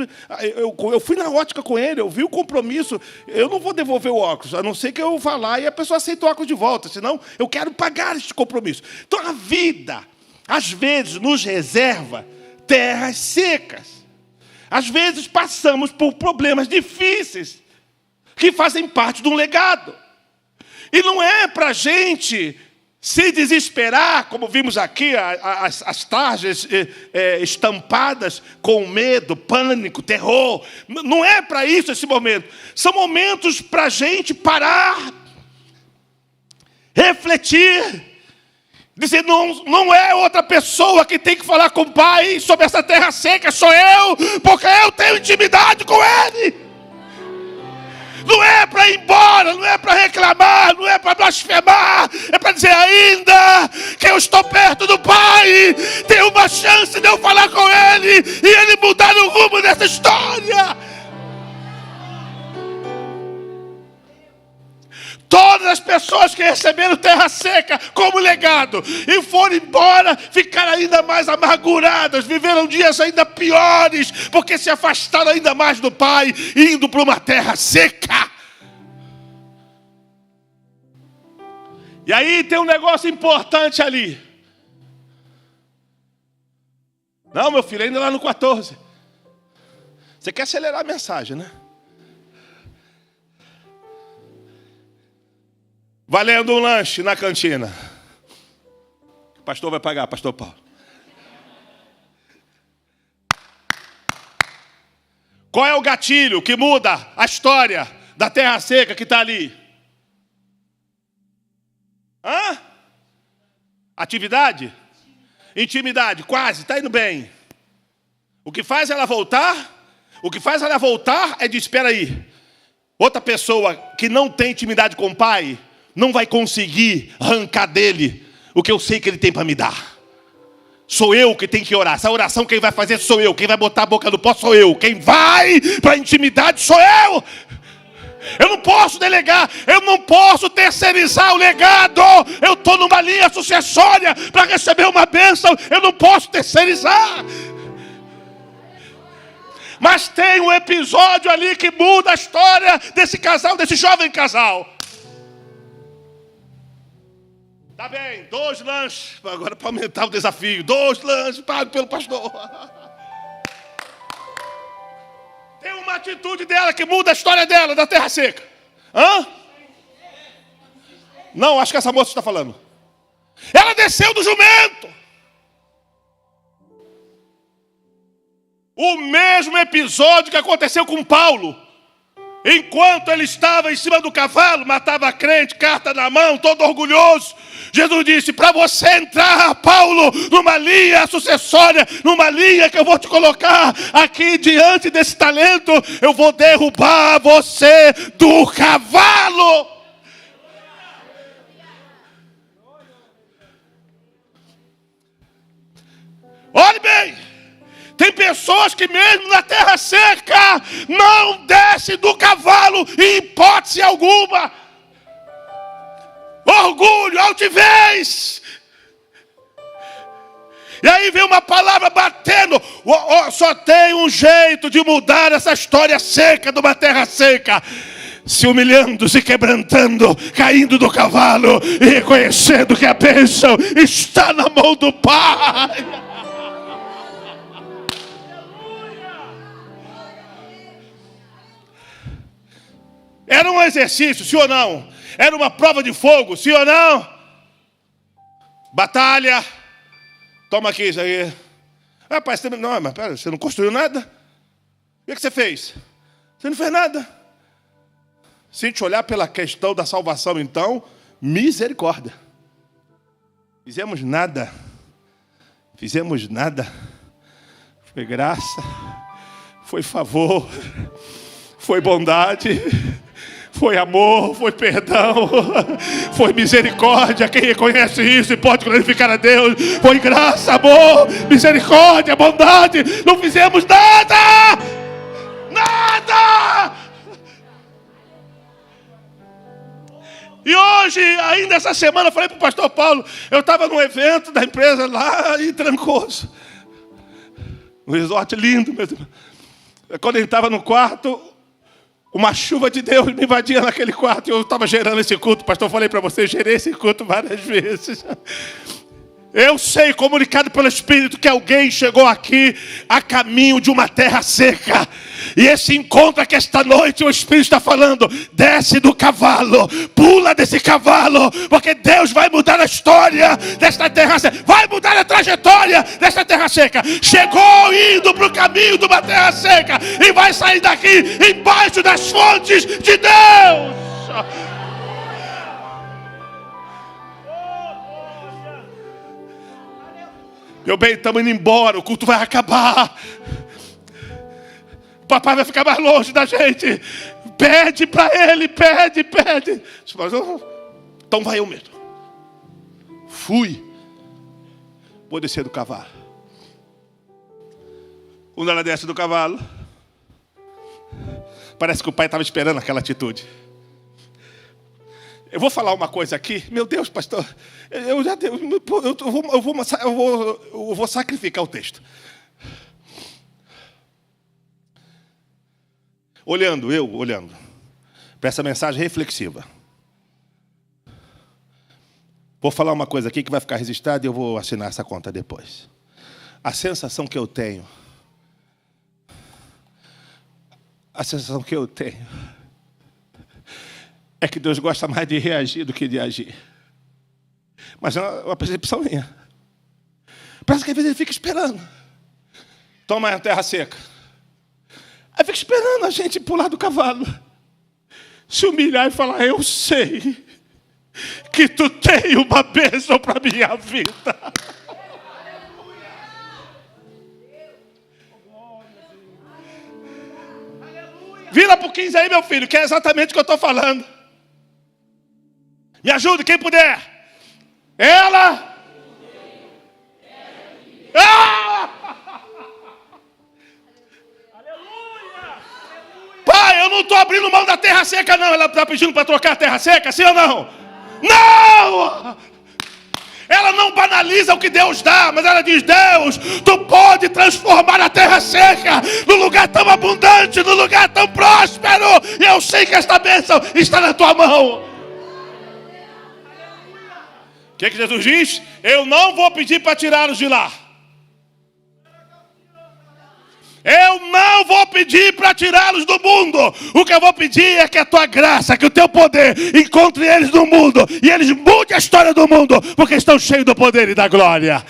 eu fui na ótica com ele, eu vi o compromisso. Eu não vou devolver o óculos, a não ser que eu vá lá e a pessoa aceite o óculos de volta. Senão, eu quero pagar este compromisso. Então, a vida, às vezes, nos reserva terras secas. Às vezes, passamos por problemas difíceis que fazem parte de um legado. E não é para a gente se desesperar, como vimos aqui, as tarjas estampadas com medo, pânico, terror. Não é para isso esse momento. São momentos para a gente parar, refletir, dizer: não é outra pessoa que tem que falar com o Pai sobre essa terra seca, sou eu, porque eu tenho intimidade com Ele. Não é para ir embora, não é para reclamar, não é para blasfemar, é para dizer: ainda que eu estou perto do Pai, tem uma chance de eu falar com Ele e Ele mudar o rumo dessa história. todas as pessoas que receberam terra seca como legado e foram embora, ficaram ainda mais amarguradas, viveram dias ainda piores, porque se afastaram ainda mais do Pai, indo para uma terra seca. E aí tem um negócio importante ali. Não, meu filho, ainda lá no 14. Você quer acelerar a mensagem, né? Valendo um lanche na cantina. O pastor vai pagar, pastor Paulo. Qual é o gatilho que muda a história da terra seca que está ali? Hã? Atividade? Intimidade, quase, está indo bem. O que faz ela voltar? O que faz ela voltar é de, espera aí. Outra pessoa que não tem intimidade com o Pai não vai conseguir arrancar dele o que eu sei que ele tem para me dar. Sou eu que tenho que orar. Essa oração quem vai fazer sou eu. Quem vai botar a boca no pó sou eu. Quem vai para a intimidade sou eu. Eu não posso delegar. Eu não posso terceirizar o legado. Eu estou numa linha sucessória para receber uma bênção. Eu não posso terceirizar. Mas tem um episódio ali que muda a história desse casal, desse jovem casal. Tá bem, 2 lanches, agora para aumentar o desafio, 2 lanches pagos pelo pastor. Tem uma atitude dela que muda a história dela, da terra seca. Hã? Não, acho que essa moça está falando. Ela desceu do jumento. O mesmo episódio que aconteceu com Paulo. Enquanto ele estava em cima do cavalo, matava crente, carta na mão, todo orgulhoso. Jesus disse, para você entrar, Paulo, numa linha sucessória, numa linha que eu vou te colocar aqui diante desse talento, eu vou derrubar você do cavalo. Olhe bem. Tem pessoas que mesmo na terra seca não descem do cavalo em hipótese alguma. Orgulho, altivez. E aí vem uma palavra batendo. Só tem um jeito de mudar essa história seca de uma terra seca. Se humilhando, se quebrantando, caindo do cavalo e reconhecendo que a bênção está na mão do Pai. Era um exercício, sim ou não? Era uma prova de fogo, sim ou não? Batalha. Toma aqui isso aí. Rapaz, não, mas pera, você não construiu nada? O que você fez? Você não fez nada. Se a gente olhar pela questão da salvação, então, misericórdia. Fizemos nada. Fizemos nada. Foi graça. Foi favor. Foi bondade. Foi amor, foi perdão, foi misericórdia. Quem reconhece isso e pode glorificar a Deus. Foi graça, amor, misericórdia, bondade. Não fizemos nada. Nada. E hoje, ainda essa semana, eu falei para o pastor Paulo, eu estava num evento da empresa lá em Trancoso. Um resort lindo mesmo. Quando ele estava no quarto, uma chuva de Deus me invadia naquele quarto e eu estava gerando esse culto. Pastor, eu falei para você, eu gerei esse culto várias vezes. Eu sei, comunicado pelo Espírito, que alguém chegou aqui a caminho de uma terra seca. E esse encontro aqui esta noite, o Espírito está falando, desce do cavalo, pula desse cavalo, porque Deus vai mudar a história desta terra seca. Vai mudar a trajetória desta terra seca. Chegou indo para o caminho de uma terra seca e vai sair daqui embaixo das fontes de Deus. Meu bem, estamos indo embora, o culto vai acabar. O papai vai ficar mais longe da gente. Pede para ele, pede. Então vai eu mesmo. Fui. Vou descer do cavalo. Quando ela desce do cavalo, parece que o pai estava esperando aquela atitude. Eu vou falar uma coisa aqui. Meu Deus, pastor, eu vou sacrificar o texto. Olhando para essa mensagem reflexiva. Vou falar uma coisa aqui que vai ficar registrada e eu vou assinar essa conta depois. A sensação que eu tenho é que Deus gosta mais de reagir do que de agir. Mas é uma percepção minha. Parece que às vezes ele fica esperando. Toma a terra seca. Aí fica esperando a gente pular do cavalo. Se humilhar e falar, eu sei que tu tem uma bênção para a minha vida. Vira pro 15 aí, meu filho, que é exatamente o que eu estou falando. Me ajude, quem puder. Ela. Pai, eu não estou abrindo mão da terra seca, não. Ela está pedindo para trocar a terra seca, sim ou não? Não! Ela não banaliza o que Deus dá, mas ela diz, Deus, tu pode transformar a terra seca num lugar tão abundante, num lugar tão próspero. E eu sei que esta bênção está na tua mão. O que Jesus diz? Eu não vou pedir para tirá-los de lá. Eu não vou pedir para tirá-los do mundo. O que eu vou pedir é que a tua graça, que o teu poder encontre eles no mundo. E eles mudem a história do mundo, porque estão cheios do poder e da glória.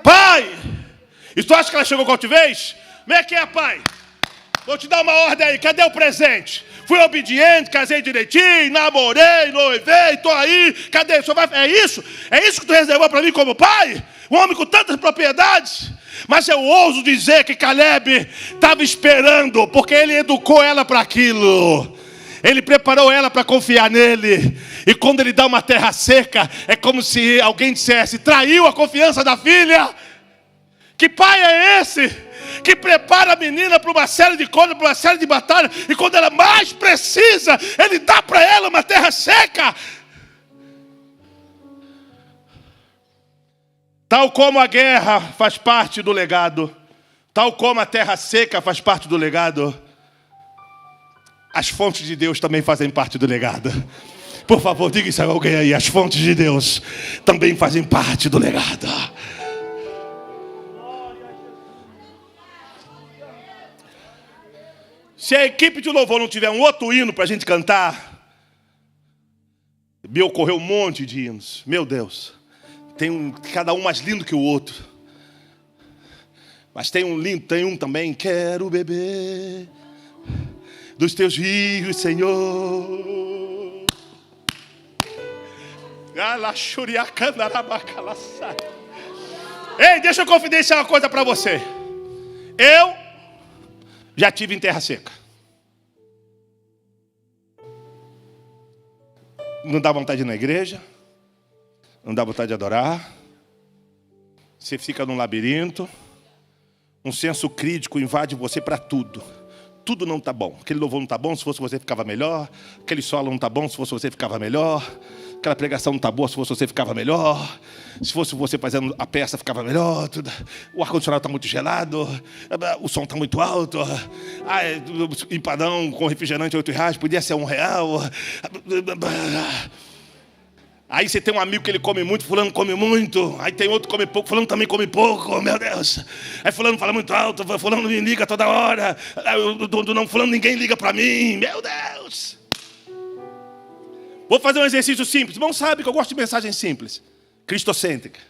Pai, e tu acha que ela chegou com altivez? Como é que é, pai? Vou te dar uma ordem aí, cadê o presente? Fui obediente, casei direitinho, namorei, noivei, tô aí. Cadê? É isso? É isso que tu reservou para mim como pai? Um homem com tantas propriedades? Mas eu ouso dizer que Caleb estava esperando, porque ele educou ela para aquilo. Ele preparou ela para confiar nele. E quando ele dá uma terra seca, é como se alguém dissesse, traiu a confiança da filha. Que pai é esse? Que prepara a menina para uma série de coisas, para uma série de batalhas, e quando ela mais precisa, ele dá para ela uma terra seca. Tal como a guerra faz parte do legado, tal como a terra seca faz parte do legado, as fontes de Deus também fazem parte do legado. Por favor, diga isso a alguém aí, as fontes de Deus também fazem parte do legado. Se a equipe de louvor não tiver um outro hino para a gente cantar, me ocorreu um monte de hinos. Meu Deus, cada um mais lindo que o outro. Mas tem um lindo, tem um também. Quero beber dos teus rios, Senhor. Ei, deixa eu confidenciar uma coisa para você. Eu já tive em terra seca. Não dá vontade de ir na igreja. Não dá vontade de adorar. Você fica num labirinto. Um senso crítico invade você para tudo. Tudo não está bom. Aquele louvor não está bom, se fosse você ficava melhor. Aquele solo não está bom, se fosse você ficava melhor. Aquela pregação não está boa, se fosse você ficava melhor. Se fosse você fazendo a peça, ficava melhor. Tudo. O ar-condicionado está muito gelado. O som está muito alto. Empadão com refrigerante R$8, podia ser R$1. Aí você tem um amigo que ele come muito, fulano come muito. Aí tem outro que come pouco, fulano também come pouco, meu Deus. Aí fulano fala muito alto, fulano me liga toda hora. Não, fulano ninguém liga para mim, meu Deus. Vou fazer um exercício simples. Irmão sabe que eu gosto de mensagem simples, cristocêntrica.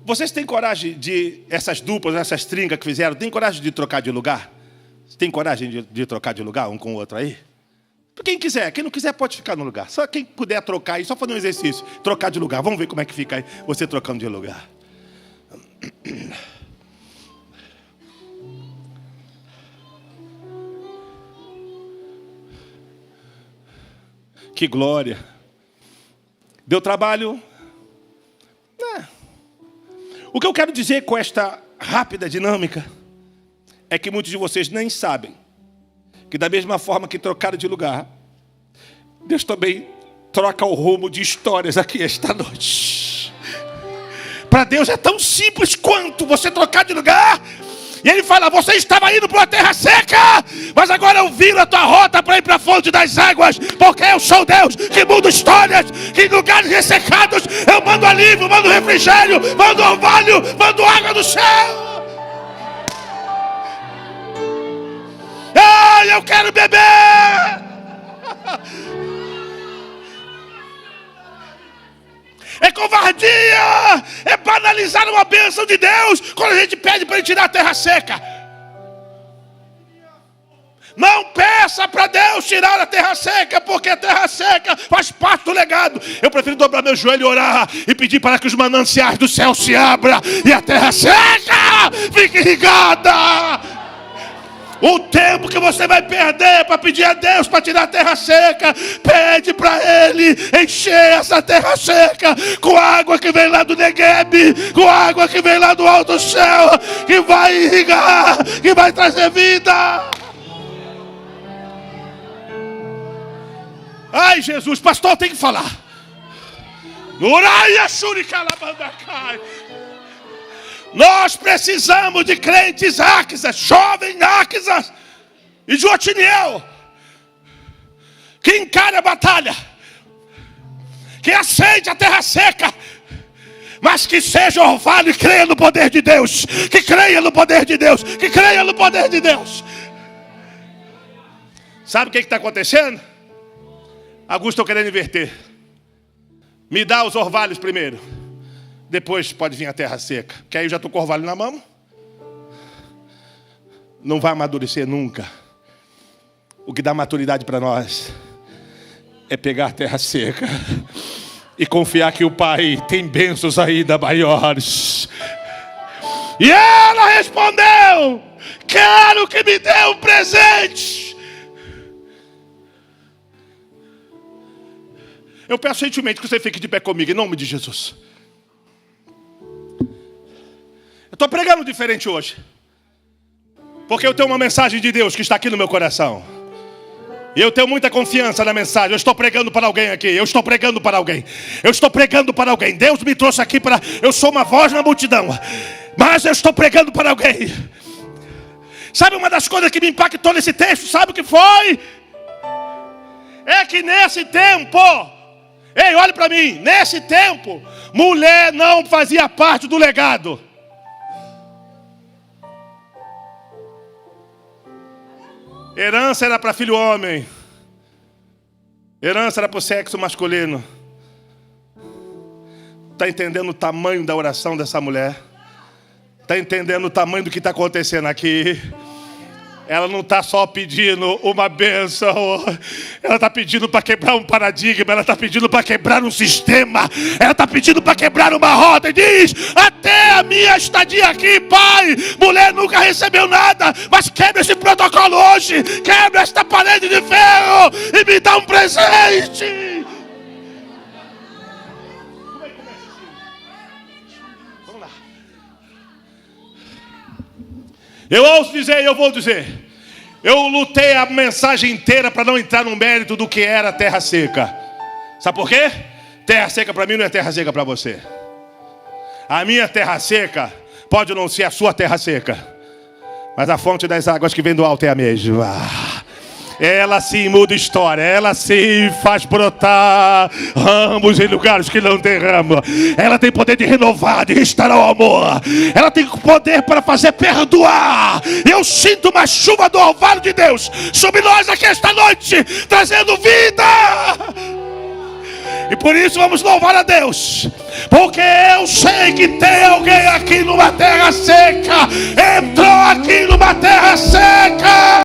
Vocês têm coragem de, essas duplas, essas tringas que fizeram, tem coragem de trocar de lugar? Tem coragem de trocar de lugar um com o outro aí? Quem quiser, quem não quiser pode ficar no lugar. Só quem puder trocar aí, só fazer um exercício. Trocar de lugar, vamos ver como é que fica aí, você trocando de lugar. Que glória. Deu trabalho? O que eu quero dizer com esta rápida dinâmica é que muitos de vocês nem sabem que da mesma forma que trocaram de lugar, Deus também troca o rumo de histórias aqui esta noite. Para Deus é tão simples quanto você trocar de lugar. E Ele fala, você estava indo para uma terra seca, mas agora eu viro a tua rota para ir para a fonte das águas, porque eu sou Deus que muda histórias, que em lugares ressecados eu mando alívio, mando refrigério, mando orvalho, mando água do céu. Ai, eu quero beber. É covardia, é banalizar uma bênção de Deus quando a gente pede para Ele tirar a terra seca. Não peça para Deus tirar a terra seca, porque a terra seca faz parte do legado. Eu prefiro dobrar meu joelho e orar e pedir para que os mananciais do céu se abram e a terra seca fique irrigada. O tempo que você vai perder para pedir a Deus para tirar a terra seca, pede para Ele encher essa terra seca com água que vem lá do Negueb, com água que vem lá do alto céu, que vai irrigar, que vai trazer vida. Ai, Jesus, pastor, tem que falar. Nós precisamos de crentes Áquisas, jovens Áquisas e de Otiniel, que encare a batalha, que aceite a terra seca, mas que seja orvalho e creia no poder de Deus, que creia no poder de Deus, que creia no poder de Deus. Sabe o que está acontecendo? Alguns estão querendo inverter. Me dá os orvalhos primeiro, depois pode vir a terra seca. Que aí eu já estou com o orvalho na mão. Não vai amadurecer nunca. O que dá maturidade para nós é pegar a terra seca e confiar que o Pai tem bênçãos ainda maiores. E ela respondeu: quero que me dê um presente. Eu peço gentilmente que você fique de pé comigo, em nome de Jesus. Eu estou pregando diferente hoje, porque eu tenho uma mensagem de Deus que está aqui no meu coração. E eu tenho muita confiança na mensagem. Eu estou pregando para alguém aqui. Eu estou pregando para alguém. Eu estou pregando para alguém. Deus me trouxe aqui para... Eu sou uma voz na multidão, mas eu estou pregando para alguém. Sabe uma das coisas que me impactou nesse texto? Sabe o que foi? É que nesse tempo... Ei, olhe para mim. Nesse tempo, mulher não fazia parte do legado. Herança era para filho homem. Herança era para o sexo masculino. Está entendendo o tamanho da oração dessa mulher? Está entendendo o tamanho do que está acontecendo aqui? Ela não está só pedindo uma bênção. Ela está pedindo para quebrar um paradigma. Ela está pedindo para quebrar um sistema. Ela está pedindo para quebrar uma roda. E diz: até a minha estadia aqui, Pai, mulher nunca recebeu nada, mas quebra esse protocolo hoje. Quebra esta parede de ferro e me dá um presente. Como é que começa assim? Vamos lá. Eu ouço dizer e eu vou dizer. Eu lutei a mensagem inteira para não entrar no mérito do que era terra seca. Sabe por quê? Terra seca para mim não é terra seca para você. A minha terra seca pode não ser a sua terra seca, mas a fonte das águas que vem do alto é a mesma. Ela sim muda história. Ela sim faz brotar ramos em lugares que não tem ramo. Ela tem poder de renovar, de restaurar o amor. Ela tem poder para fazer perdoar. Eu sinto uma chuva do orvalho de Deus sobre nós aqui esta noite, trazendo vida. E por isso vamos louvar a Deus, porque eu sei que tem alguém aqui numa terra seca. Entrou aqui numa terra seca.